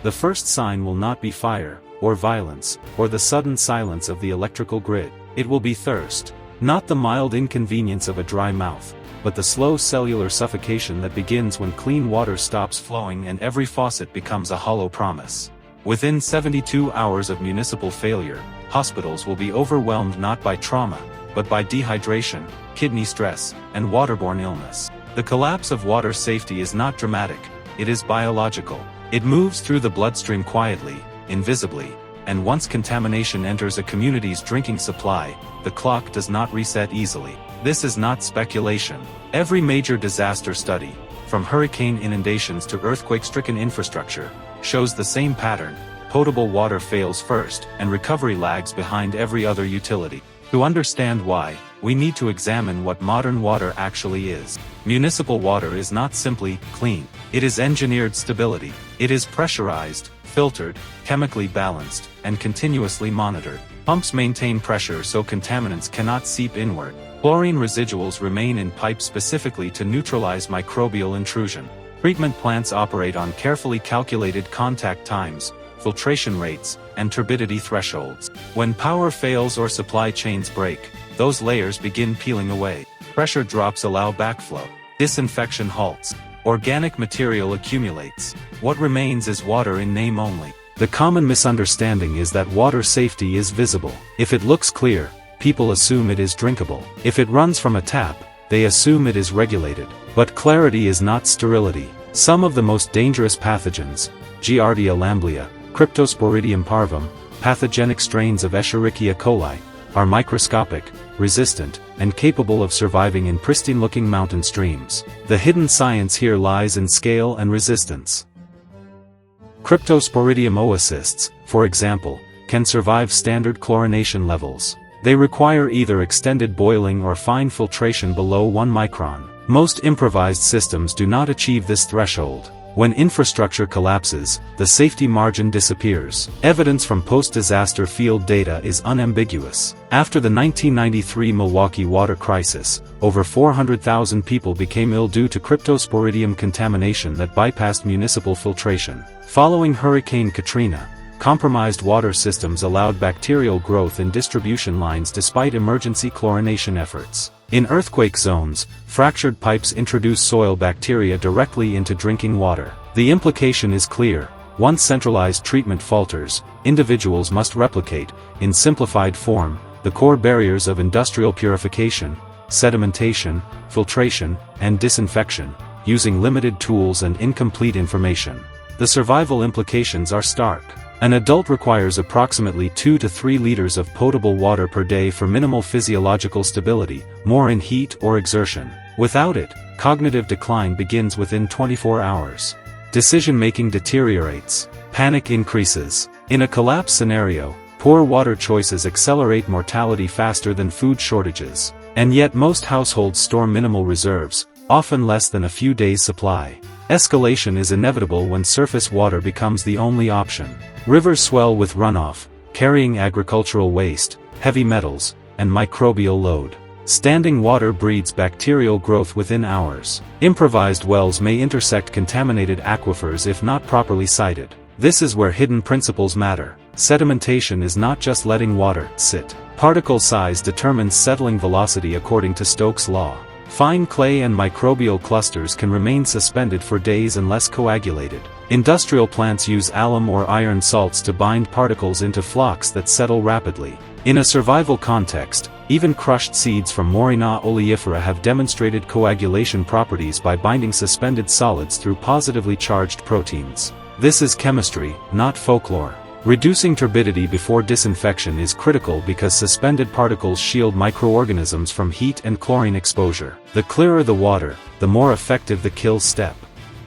The first sign will not be fire, or violence, or the sudden silence of the electrical grid. It will be thirst. Not the mild inconvenience of a dry mouth, but the slow cellular suffocation that begins when clean water stops flowing and every faucet becomes a hollow promise. Within 72 hours of municipal failure, hospitals will be overwhelmed not by trauma, but by dehydration, kidney stress, and waterborne illness. The collapse of water safety is not dramatic, it is biological. It moves through the bloodstream quietly, invisibly, and once contamination enters a community's drinking supply, the clock does not reset easily. This is not speculation. Every major disaster study, from hurricane inundations to earthquake-stricken infrastructure, shows the same pattern. Potable water fails first, and recovery lags behind every other utility. To understand why, we need to examine what modern water actually is. Municipal water is not simply clean. It is engineered stability. It is pressurized, filtered, chemically balanced, and continuously monitored. Pumps maintain pressure so contaminants cannot seep inward. Chlorine residuals remain in pipes specifically to neutralize microbial intrusion. Treatment plants operate on carefully calculated contact times, filtration rates, and turbidity thresholds. When power fails or supply chains break, those layers begin peeling away. Pressure drops allow backflow. Disinfection halts. Organic material accumulates. What remains is water in name only. The common misunderstanding is that water safety is visible. If it looks clear, people assume it is drinkable. If it runs from a tap, they assume it is regulated. But clarity is not sterility. Some of the most dangerous pathogens, Giardia lamblia, Cryptosporidium parvum, pathogenic strains of Escherichia coli, are microscopic, resistant, and capable of surviving in pristine-looking mountain streams. The hidden science here lies in scale and resistance. Cryptosporidium oocysts, for example, can survive standard chlorination levels. They require either extended boiling or fine filtration below 1 micron. Most improvised systems do not achieve this threshold. When infrastructure collapses, the safety margin disappears. Evidence from post-disaster field data is unambiguous. After the 1993 Milwaukee water crisis, over 400,000 people became ill due to Cryptosporidium contamination that bypassed municipal filtration. Following Hurricane Katrina, compromised water systems allowed bacterial growth in distribution lines despite emergency chlorination efforts. In earthquake zones, fractured pipes introduce soil bacteria directly into drinking water. The implication is clear. Once centralized treatment falters, individuals must replicate, in simplified form, the core barriers of industrial purification, sedimentation, filtration, and disinfection, using limited tools and incomplete information. The survival implications are stark. An adult requires approximately 2 to 3 liters of potable water per day for minimal physiological stability, more in heat or exertion. Without it, cognitive decline begins within 24 hours. Decision-making deteriorates. Panic increases. In a collapse scenario, poor water choices accelerate mortality faster than food shortages. And yet most households store minimal reserves, often less than a few days' supply. Escalation is inevitable when surface water becomes the only option. Rivers swell with runoff, carrying agricultural waste, heavy metals, and microbial load. Standing water breeds bacterial growth within hours. Improvised wells may intersect contaminated aquifers if not properly sited. This is where hidden principles matter. Sedimentation is not just letting water sit. Particle size determines settling velocity according to Stokes' law. Fine clay and microbial clusters can remain suspended for days unless coagulated. Industrial plants use alum or iron salts to bind particles into flocks that settle rapidly. In a survival context, even crushed seeds from Morina oleifera have demonstrated coagulation properties by binding suspended solids through positively charged proteins. This is chemistry, not folklore. Reducing turbidity before disinfection is critical because suspended particles shield microorganisms from heat and chlorine exposure. The clearer the water, the more effective the kill step.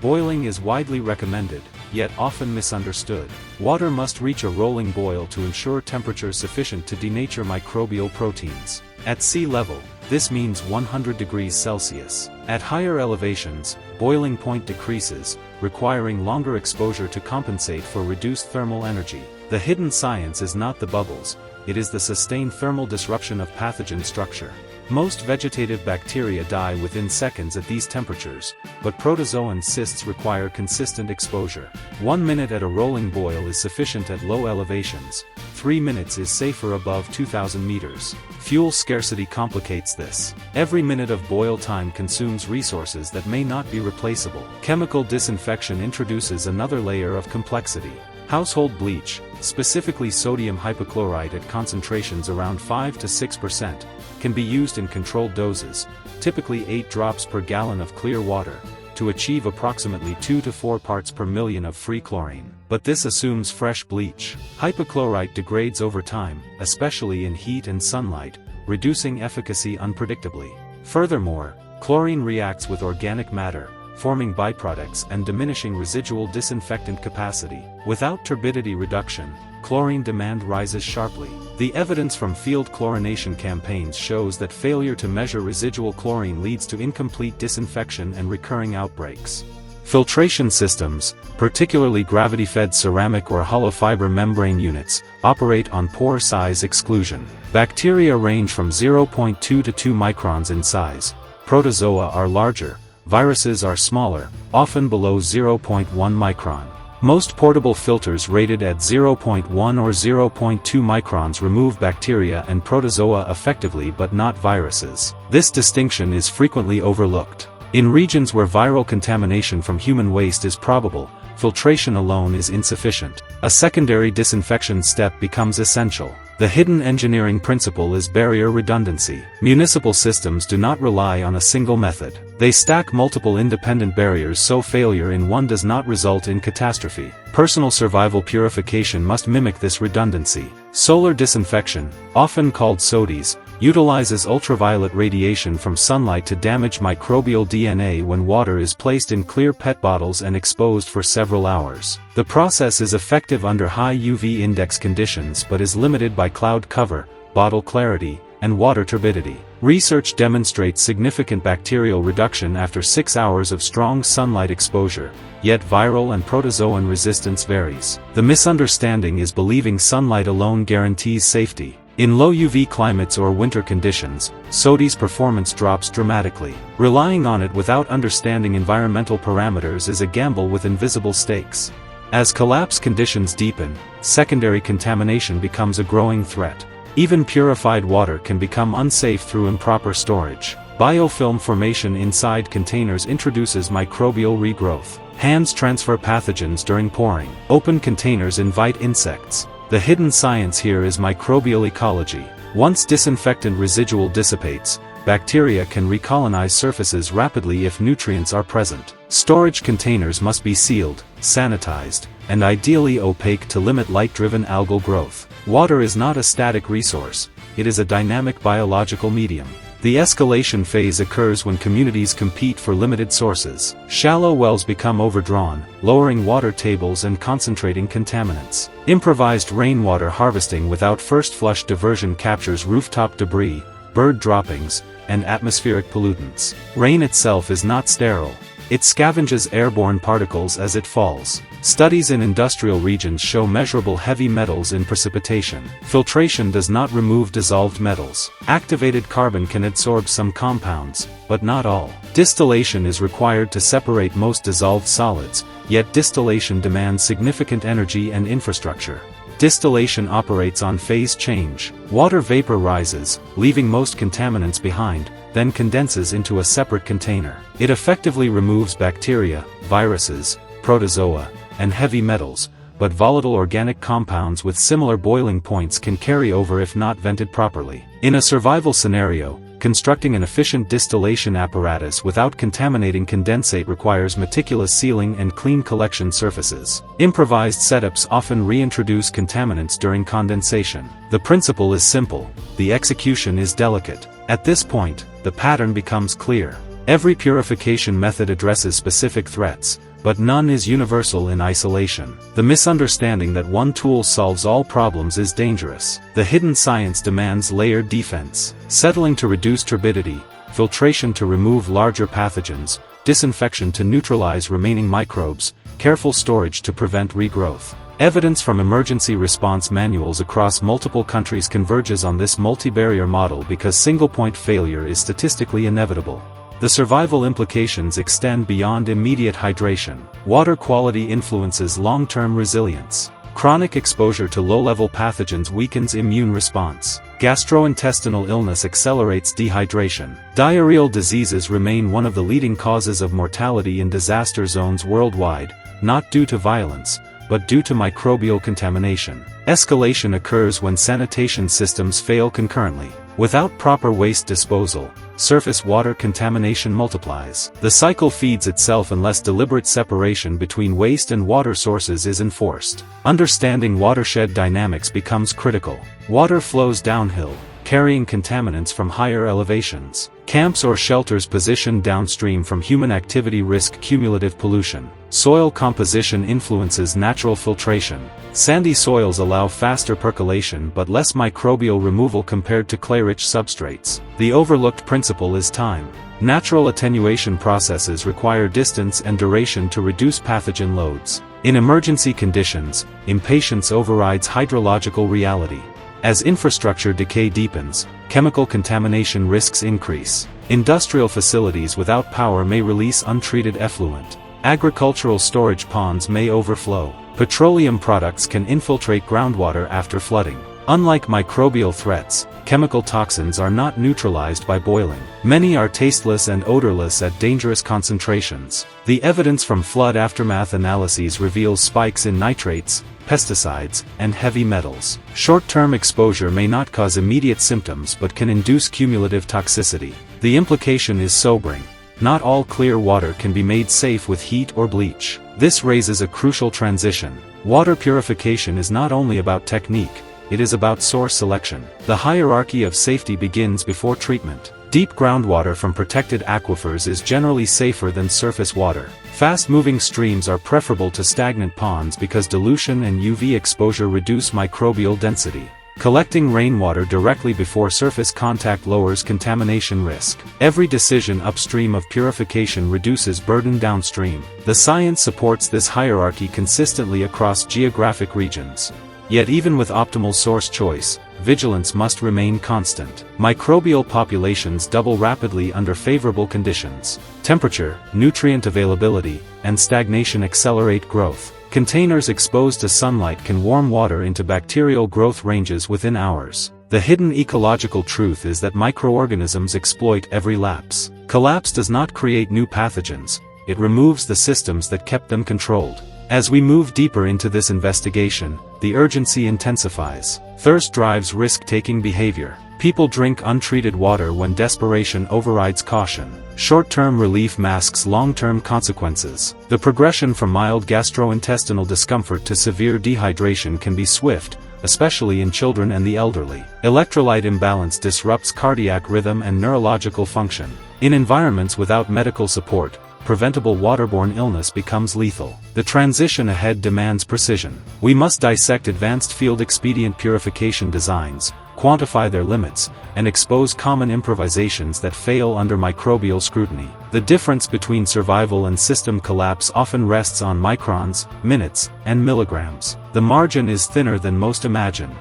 Boiling is widely recommended, yet often misunderstood. Water must reach a rolling boil to ensure temperature sufficient to denature microbial proteins. At sea level, this means 100 degrees Celsius. At higher elevations, boiling point decreases, requiring longer exposure to compensate for reduced thermal energy. The hidden science is not the bubbles, it is the sustained thermal disruption of pathogen structure. Most vegetative bacteria die within seconds at these temperatures, but protozoan cysts require consistent exposure. 1 minute at a rolling boil is sufficient at low elevations. 3 minutes is safer above 2,000 meters. Fuel scarcity complicates this. Every minute of boil time consumes resources that may not be replaceable. Chemical disinfection introduces another layer of complexity. Household bleach, specifically sodium hypochlorite at concentrations around 5 to 6%, can be used in controlled doses, typically 8 drops per gallon of clear water, to achieve approximately 2 to 4 parts per million of free chlorine. But this assumes fresh bleach. Hypochlorite degrades over time, especially in heat and sunlight, reducing efficacy unpredictably. Furthermore, chlorine reacts with organic matter, forming byproducts and diminishing residual disinfectant capacity. Without turbidity reduction, chlorine demand rises sharply. The evidence from field chlorination campaigns shows that failure to measure residual chlorine leads to incomplete disinfection and recurring outbreaks. Filtration systems, particularly gravity-fed ceramic or hollow fiber membrane units, operate on pore size exclusion. Bacteria range from 0.2 to 2 microns in size. Protozoa are larger. Viruses are smaller, often below 0.1 micron. Most portable filters rated at 0.1 or 0.2 microns remove bacteria and protozoa effectively but not viruses. This distinction is frequently overlooked. In regions where viral contamination from human waste is probable, filtration alone is insufficient. A secondary disinfection step becomes essential. The hidden engineering principle is barrier redundancy. Municipal systems do not rely on a single method. They stack multiple independent barriers so failure in one does not result in catastrophe. Personal survival purification must mimic this redundancy. Solar disinfection, often called SODIs, utilizes ultraviolet radiation from sunlight to damage microbial DNA when water is placed in clear PET bottles and exposed for several hours. The process is effective under high UV index conditions but is limited by cloud cover, bottle clarity, and water turbidity. Research demonstrates significant bacterial reduction after 6 hours of strong sunlight exposure, yet viral and protozoan resistance varies. The misunderstanding is believing sunlight alone guarantees safety. In low UV climates or winter conditions, SODI's performance drops dramatically. Relying on it without understanding environmental parameters is a gamble with invisible stakes. As collapse conditions deepen, secondary contamination becomes a growing threat. Even purified water can become unsafe through improper storage. Biofilm formation inside containers introduces microbial regrowth. Hands transfer pathogens during pouring. Open containers invite insects. The hidden science here is microbial ecology. Once disinfectant residual dissipates, bacteria can recolonize surfaces rapidly if nutrients are present. Storage containers must be sealed, sanitized, and ideally opaque to limit light-driven algal growth. Water is not a static resource, it is a dynamic biological medium. The escalation phase occurs when communities compete for limited sources. Shallow wells become overdrawn, lowering water tables and concentrating contaminants. Improvised rainwater harvesting without first flush diversion captures rooftop debris, bird droppings, and atmospheric pollutants. Rain itself is not sterile. It scavenges airborne particles as it falls. Studies in industrial regions show measurable heavy metals in precipitation. Filtration does not remove dissolved metals. Activated carbon can adsorb some compounds, but not all. Distillation is required to separate most dissolved solids, yet distillation demands significant energy and infrastructure. Distillation operates on phase change. Water vapor rises, leaving most contaminants behind, then condenses into a separate container. It effectively removes bacteria, viruses, protozoa, and heavy metals, but volatile organic compounds with similar boiling points can carry over if not vented properly. In a survival scenario, constructing an efficient distillation apparatus without contaminating condensate requires meticulous sealing and clean collection surfaces. Improvised setups often reintroduce contaminants during condensation. The principle is simple, the execution is delicate. At this point, the pattern becomes clear. Every purification method addresses specific threats, but none is universal in isolation. The misunderstanding that one tool solves all problems is dangerous. The hidden science demands layered defense. Settling to reduce turbidity, filtration to remove larger pathogens, disinfection to neutralize remaining microbes, careful storage to prevent regrowth. Evidence from emergency response manuals across multiple countries converges on this multi-barrier model because single-point failure is statistically inevitable. The survival implications extend beyond immediate hydration. Water quality influences long-term resilience. Chronic exposure to low-level pathogens weakens immune response. Gastrointestinal illness accelerates dehydration. Diarrheal diseases remain one of the leading causes of mortality in disaster zones worldwide, not due to violence, but due to microbial contamination. Escalation occurs when sanitation systems fail concurrently. Without proper waste disposal, surface water contamination multiplies. The cycle feeds itself unless deliberate separation between waste and water sources is enforced. Understanding watershed dynamics becomes critical. Water flows downhill, carrying contaminants from higher elevations. Camps or shelters positioned downstream from human activity risk cumulative pollution. Soil composition influences natural filtration. Sandy soils allow faster percolation but less microbial removal compared to clay-rich substrates. The overlooked principle is time. Natural attenuation processes require distance and duration to reduce pathogen loads. In emergency conditions, impatience overrides hydrological reality. As infrastructure decay deepens, chemical contamination risks increase. Industrial facilities without power may release untreated effluent. Agricultural storage ponds may overflow. Petroleum products can infiltrate groundwater after flooding. Unlike microbial threats, chemical toxins are not neutralized by boiling. Many are tasteless and odorless at dangerous concentrations. The evidence from flood aftermath analyses reveals spikes in nitrates, pesticides, and heavy metals. Short-term exposure may not cause immediate symptoms but can induce cumulative toxicity. The implication is sobering. Not all clear water can be made safe with heat or bleach. This raises a crucial transition. Water purification is not only about technique, it is about source selection. The hierarchy of safety begins before treatment. Deep groundwater from protected aquifers is generally safer than surface water. Fast-moving streams are preferable to stagnant ponds because dilution and UV exposure reduce microbial density. Collecting rainwater directly before surface contact lowers contamination risk. Every decision upstream of purification reduces burden downstream. The science supports this hierarchy consistently across geographic regions. Yet even with optimal source choice, vigilance must remain constant. Microbial populations double rapidly under favorable conditions. Temperature, nutrient availability, and stagnation accelerate growth. Containers exposed to sunlight can warm water into bacterial growth ranges within hours. The hidden ecological truth is that microorganisms exploit every lapse. Collapse does not create new pathogens, it removes the systems that kept them controlled. As we move deeper into this investigation, the urgency intensifies. Thirst drives risk-taking behavior. People drink untreated water when desperation overrides caution. Short-term relief masks long-term consequences. The progression from mild gastrointestinal discomfort to severe dehydration can be swift, especially in children and the elderly. Electrolyte imbalance disrupts cardiac rhythm and neurological function. In environments without medical support, preventable waterborne illness becomes lethal. The transition ahead demands precision. We must dissect advanced field expedient purification designs, quantify their limits, and expose common improvisations that fail under microbial scrutiny. The difference between survival and system collapse often rests on microns, minutes, and milligrams. The margin is thinner than most imagine.